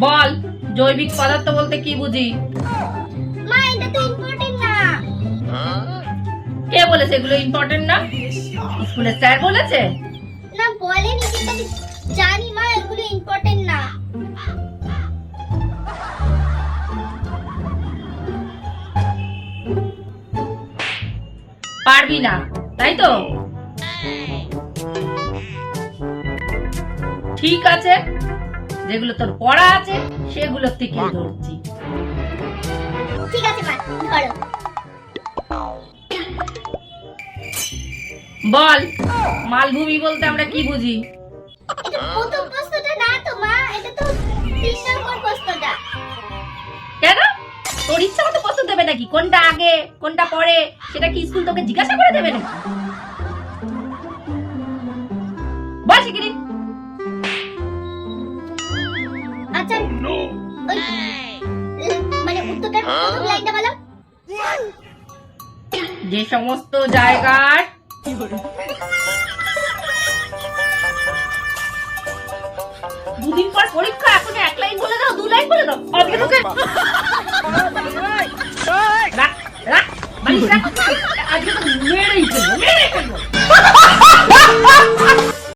বল, জৈবিক পদার্থ বলতে কি বুঝি? মা এটা তো ইম্পর্টেন্ট না। কে বলেছে এগুলো ইম্পর্টেন্ট না? স্কুলের স্যার বলেছে? না বলেনি, কিন্তু আমি জানি মা এগুলো ইম্পর্টেন্ট না। পারবি না, তাই তো? ঠিক আছে, যেগুলো তোর পড়া আছে সেগুলো থেকে ধরছি। ঠিক আছে মা, ধরো। বল, মালভূমি বলতে আমরা কি বুঝি? এটা প্রথম প্রশ্নটা না তো মা, এটা তো 3 নম্বর প্রশ্নটা। কেন? তোর ইচ্ছা মতো প্রশ্ন দেবে নাকি? কোনটা আগে কোনটা পরে সেটা কি স্কুল তোকে জিজ্ঞাসা করে দেবে নাকি? বল শিগগিরই। আচ্ছা ওই মানে উত্তরটার প্রথম লাইনটা বলো। যে সমস্ত জায়গার দুদিন পর পরীক্ষা, এখন 1 লাইন বলে দাও, 2 লাইন বলে দাও। আজকে তোকে রাখ রাখ, বালিশ রাখ।